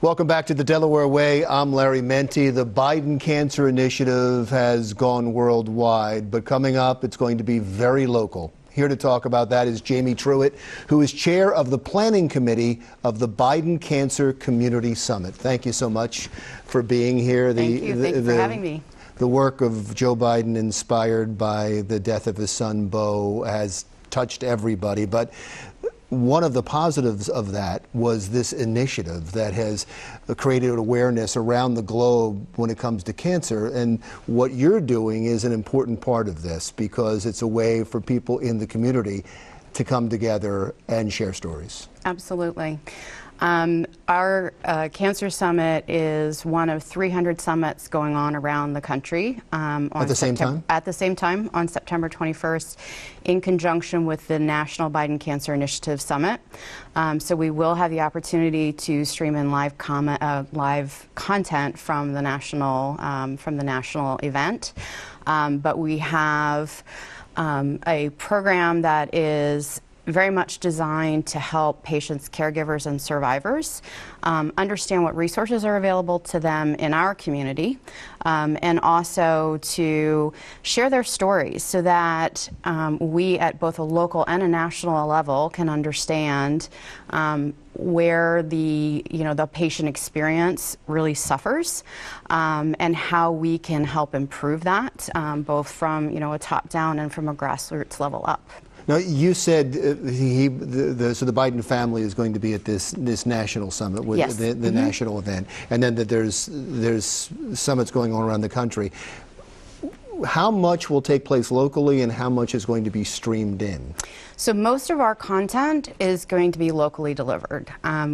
Welcome back to the Delaware Way. I'm Larry Menti. The Biden Cancer Initiative has gone worldwide, but coming up, it's going to be very local. Here to talk about that is Janie Truitt, who is chair of the planning committee of the Biden Cancer Community Summit. Thank you so much for being here. Thank you for having me. The work of Joe Biden, inspired by the death of his son, Beau, has touched everybody. But one of the positives of that was this initiative that has created awareness around the globe when it comes to cancer. And what you're doing is an important part of this, because it's a way for people in the community to come together and share stories. Absolutely. Our Cancer Summit is one of 300 summits going on around the country. At the same time? At the same time, on September 21st, in conjunction with the National Biden Cancer Initiative Summit. So we will have the opportunity to stream in live content from the national event. But we have a program that is very much designed to help patients, caregivers, and survivors understand what resources are available to them in our community, and also to share their stories so that we at both a local and a national level can understand where the patient experience really suffers, and how we can help improve that, both from a top-down and from a grassroots level up. Now, you said so the Biden family is going to be at this national summit, with yes. the national event, and then that there's summits going on around the country. How much will take place locally, and how much is going to be streamed in? So most of our content is going to be locally delivered.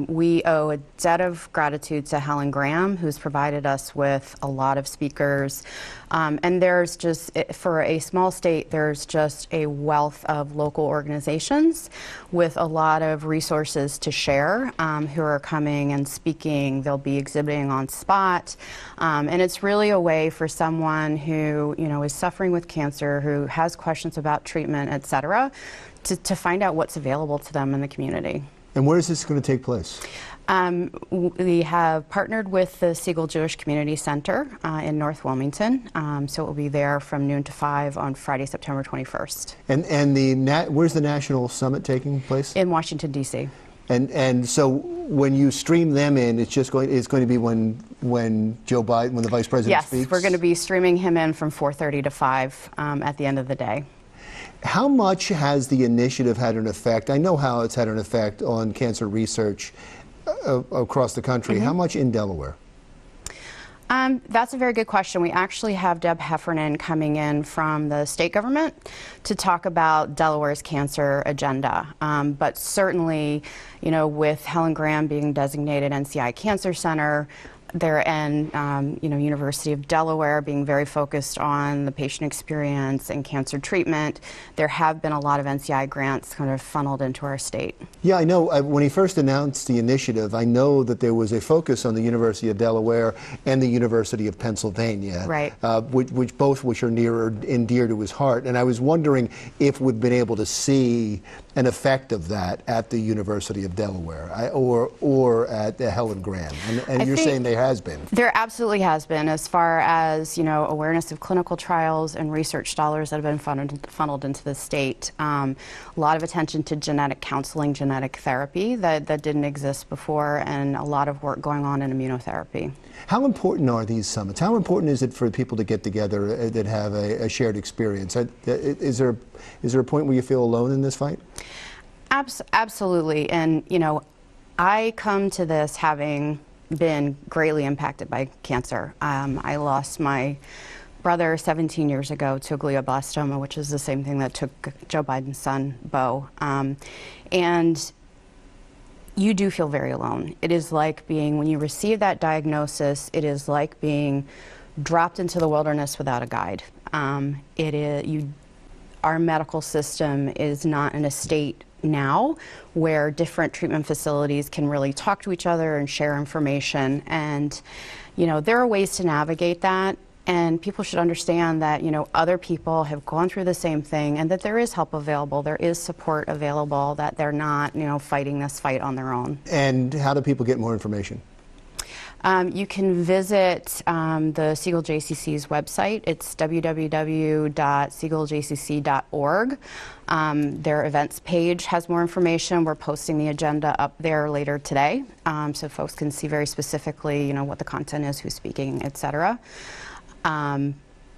We owe a debt of gratitude to Helen Graham, who's provided us with a lot of speakers. And there's just, for a small state, there's just a wealth of local organizations with a lot of resources to share, who are coming and speaking. They'll be exhibiting on spot. And it's really a way for someone who, is suffering with cancer, who has questions about treatment, et cetera, to find out what's available to them in the community. And where is this going to take place? We have partnered with the Siegel Jewish Community Center in North Wilmington, so it will be there from noon to 5 on Friday, September 21st. And where's the national summit taking place? In Washington, D.C. And so when you stream them in, it's going to be when Joe Biden, when the Vice President speaks? Yes, we're going to be streaming him in from 4:30 to 5 at the end of the day. How much has the initiative had an effect? I know how it's had an effect on cancer research across the country. How much in Delaware? That's a very good question. We actually have Deb Heffernan coming in from the state government to talk about Delaware's cancer agenda. But certainly, with Helen Graham being designated NCI Cancer Center, there and University of Delaware being very focused on the patient experience and cancer treatment, there have been a lot of NCI grants kind of funneled into our state. Yeah, I know. When he first announced the initiative, I know that there was a focus on the University of Delaware and the University of Pennsylvania, right? Which are near and dear to his heart. And I was wondering if we've been able to see an effect of that at the University of Delaware or at Helen Graham. And you're saying there has been. There absolutely has been, as far as awareness of clinical trials and research dollars that have been funneled into the state. A lot of attention to genetic counseling, genetic therapy that didn't exist before, and a lot of work going on in immunotherapy. How important are these summits? How important is it for people to get together that have a shared experience? Is there a point where you feel alone in this fight? Absolutely. And I come to this having been greatly impacted by cancer. I lost my brother 17 years ago to glioblastoma, which is the same thing that took Joe Biden's son, Beau. And you do feel very alone. It is like when you receive that diagnosis, it is like being dropped into the wilderness without a guide. Our medical system is not in a state now where different treatment facilities can really talk to each other and share information. And, there are ways to navigate that. And people should understand that, other people have gone through the same thing, and that there is help available, there is support available, that they're not, fighting this fight on their own. And how do people get more information? You can visit the Siegel JCC's website. It's www.siegeljcc.org. Their events page has more information. We're posting the agenda up there later today, so folks can see very specifically, what the content is, who's speaking, etc. And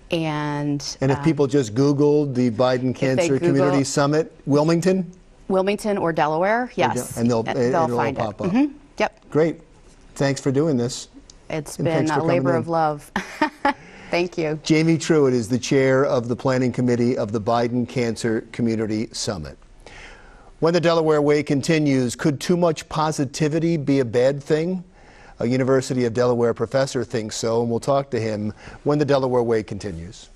if people just Googled the Biden Cancer Community Summit, Wilmington or Delaware, yes, and they'll find pop it. up. Mm-hmm. Yep. Great. Thanks for doing this. It's been a labor of love. Thank you. Janie Truitt is the chair of the planning committee of the Biden Cancer Community Summit. When the Delaware Way continues, could too much positivity be a bad thing? A University of Delaware professor thinks so, and we'll talk to him when the Delaware Way continues.